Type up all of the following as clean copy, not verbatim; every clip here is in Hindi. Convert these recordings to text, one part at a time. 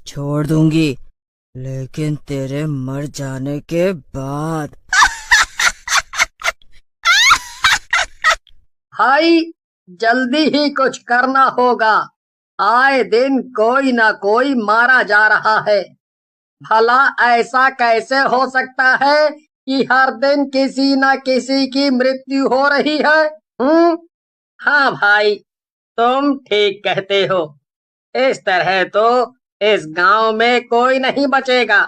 छोड़ दूंगी, लेकिन तेरे मर जाने के बाद। भाई, जल्दी ही कुछ करना होगा। आए दिन कोई ना कोई मारा जा रहा है। भला ऐसा कैसे हो सकता है कि हर दिन किसी न किसी की मृत्यु हो रही है? हम्म। हाँ भाई, तुम ठीक कहते हो। इस तरह तो इस गांव में कोई नहीं बचेगा,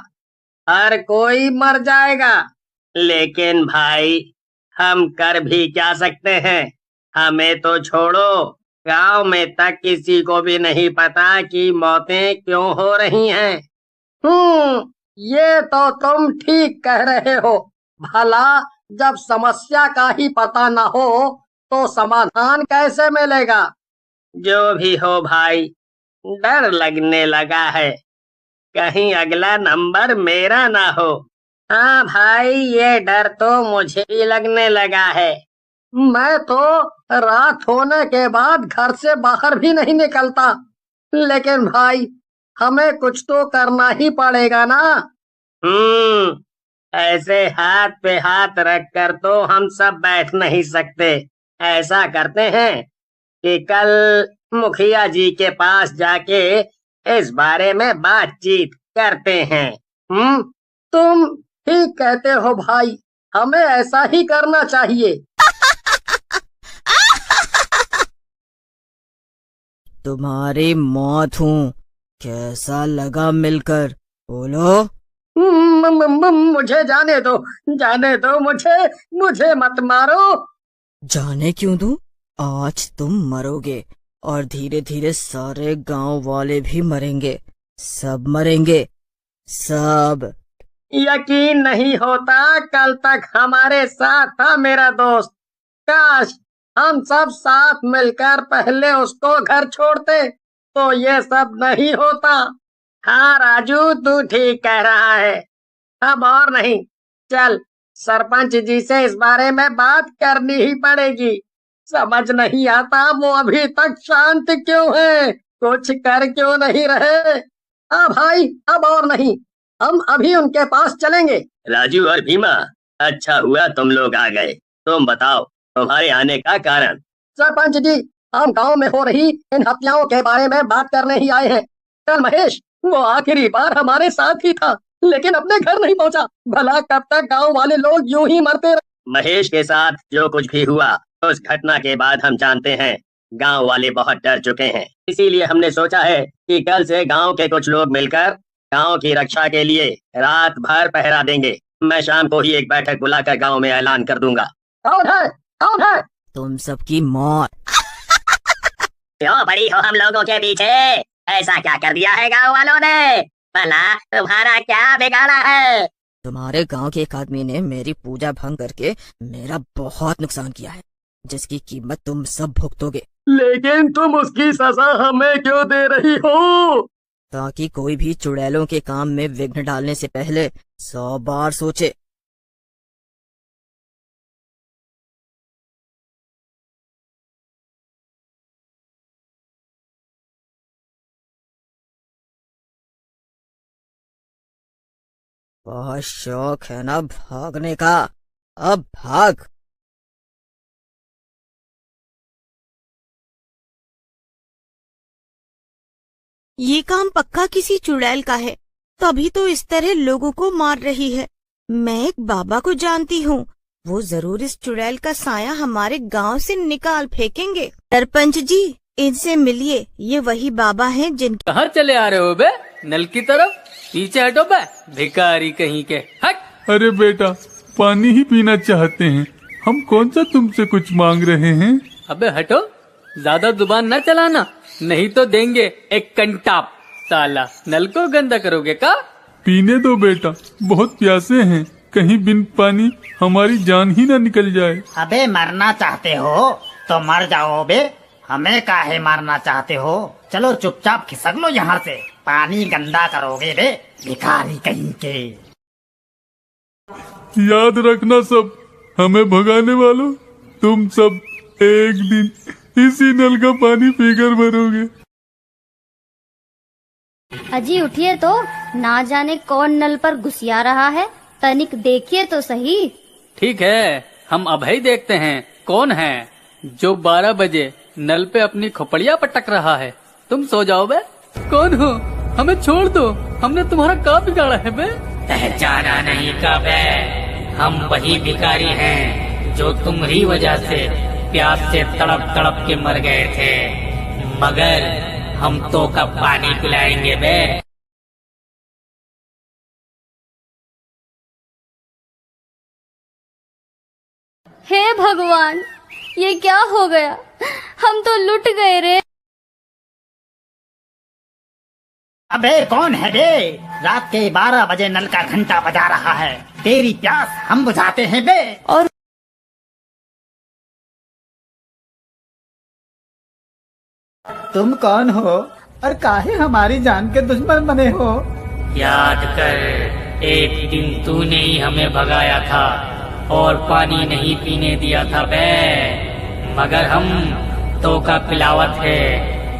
हर कोई मर जाएगा। लेकिन भाई, हम कर भी क्या सकते हैं? हमें तो छोड़ो, गांव में तक किसी को भी नहीं पता कि मौतें क्यों हो रही हैं। ये तो तुम ठीक कह रहे हो। भला जब समस्या का ही पता न हो तो समाधान कैसे मिलेगा? जो भी हो भाई, डर लगने लगा है, कहीं अगला नंबर मेरा ना हो। हाँ भाई, ये डर तो मुझे भी लगने लगा है। मैं तो रात होने के बाद घर से बाहर भी नहीं निकलता। लेकिन भाई, हमें कुछ तो करना ही पड़ेगा ना। ऐसे हाथ पे हाथ रख कर तो हम सब बैठ नहीं सकते। ऐसा करते हैं कि कल मुखिया जी के पास जाके इस बारे में बातचीत करते हैं। तुम ठीक कहते हो भाई, हमें ऐसा ही करना चाहिए। तुम्हारी मौत हूँ, कैसा लगा मिलकर? बोलो। मुझे जाने दो मुझे, मुझे मत मारो। जाने क्यों दूं? आज तुम मरोगे और धीरे धीरे सारे गांव वाले भी मरेंगे। सब मरेंगे, सब। यकीन नहीं होता कल तक हमारे साथ था मेरा दोस्त। काश हम सब साथ मिलकर पहले उसको घर छोड़ते तो ये सब नहीं होता। हाँ राजू, तू ठीक कह रहा है। अब और नहीं, चल सरपंच जी से इस बारे में बात करनी ही पड़ेगी। समझ नहीं आता वो अभी तक शांत क्यों है, कुछ कर क्यों नहीं रहे। हाँ भाई, अब और नहीं, हम अभी उनके पास चलेंगे। राजू और भीमा, अच्छा हुआ तुम लोग आ गए। तुम बताओ, तुम्हारे आने का कारण? सरपंच जी, हम गांव में हो रही इन हत्याओं के बारे में बात करने ही आए हैं। कल महेश, वो आखिरी बार हमारे साथ ही था, लेकिन अपने घर नहीं पहुंचा। भला कब तक गांव वाले लोग यूं ही मरते रहे? महेश के साथ जो कुछ भी हुआ, उस घटना के बाद हम जानते हैं गांव वाले बहुत डर चुके हैं। इसीलिए हमने सोचा है कि कल से गांव के कुछ लोग मिलकर गांव की रक्षा के लिए रात भर पहरा देंगे। मैं शाम को ही एक बैठक बुलाकर गांव में ऐलान कर दूंगा। कौन है? कौन है? तुम सबकी मौत। क्यों पड़ी हो हम लोगों के पीछे? ऐसा क्या कर दिया है गांव वालों ने? भला तुम्हारा क्या बिगाड़ा है? तुम्हारे गांव के एक आदमी ने मेरी पूजा भंग करके मेरा बहुत नुकसान किया है, जिसकी कीमत तुम सब भुगतोगे। लेकिन तुम उसकी सजा हमें क्यों दे रही हो? ताकि कोई भी चुड़ैलों के काम में विघ्न डालने से पहले 100 बार सोचे। बहुत शौक है ना भागने का? अब भाग। ये काम पक्का किसी चुड़ैल का है, तभी तो इस तरह लोगों को मार रही है। मैं एक बाबा को जानती हूँ, वो जरूर इस चुड़ैल का साया हमारे गांव से निकाल फेंकेंगे। सरपंच जी, इनसे मिलिए, ये वही बाबा हैं जिनके। कहाँ चले आ रहे हो बे? नल की तरफ पीछे हटो बे, भिखारी कहीं के। हट। अरे बेटा, पानी ही पीना चाहते हैं, हम कौन सा तुमसे कुछ मांग रहे हैं। अबे हटो, ज्यादा जुबान न चलाना, नहीं तो देंगे एक कंटाप। साला नल को गंदा करोगे का? पीने दो बेटा, बहुत प्यासे हैं, कहीं बिन पानी हमारी जान ही न निकल जाए। अबे मरना चाहते हो तो मर जाओ बे, हमें काहे मारना चाहते हो? चलो चुपचाप खिसक लो यहाँ से, पानी गंदा करोगे बे, भिखारी कहीं के। याद रखना सब, हमें भगाने वालों, तुम सब एक दिन इसी नल का पानी पीकर मरोगे। अजी उठिए तो, ना जाने कौन नल पर घुसिया रहा है, तनिक देखिए तो सही। ठीक है, हम अभी देखते हैं कौन है जो 12 बजे नल पे अपनी खोपड़िया पटक रहा है। तुम सो जाओ बे। कौन हो? हमें छोड़ दो, हमने तुम्हारा क्या बिगाड़ा है बे? पहचाना नहीं का बे, हम वही भिखारी हैं जो तुम्हारी वजह से प्यास से तड़प तड़प के मर गए थे, मगर हम तो कब पानी पिलाएंगे बे। हे भगवान, ये क्या हो गया, हम तो लुट गए रे। अबे कौन है बे? रात के 12 बजे नल का घंटा बजा रहा है, तेरी प्यास हम बुझाते हैं बे। और तुम कौन हो और काहे हमारी जान के दुश्मन बने हो? याद कर, एक दिन तूने ही हमें भगाया था और पानी नहीं पीने दिया था बे, मगर हम तो का पिलावत है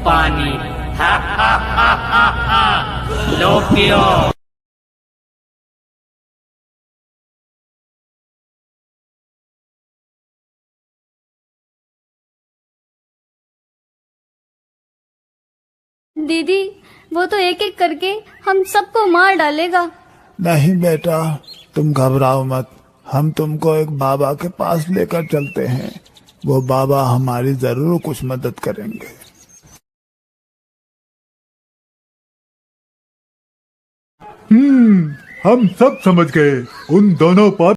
पानी। हा हा हा हा हा, लो पियो। दीदी, वो तो एक एक करके हम सबको मार डालेगा। नहीं बेटा, तुम घबराओ मत, हम तुमको एक बाबा के पास लेकर चलते हैं, वो बाबा हमारी जरूर कुछ मदद करेंगे। हम सब समझ गए, उन दोनों पर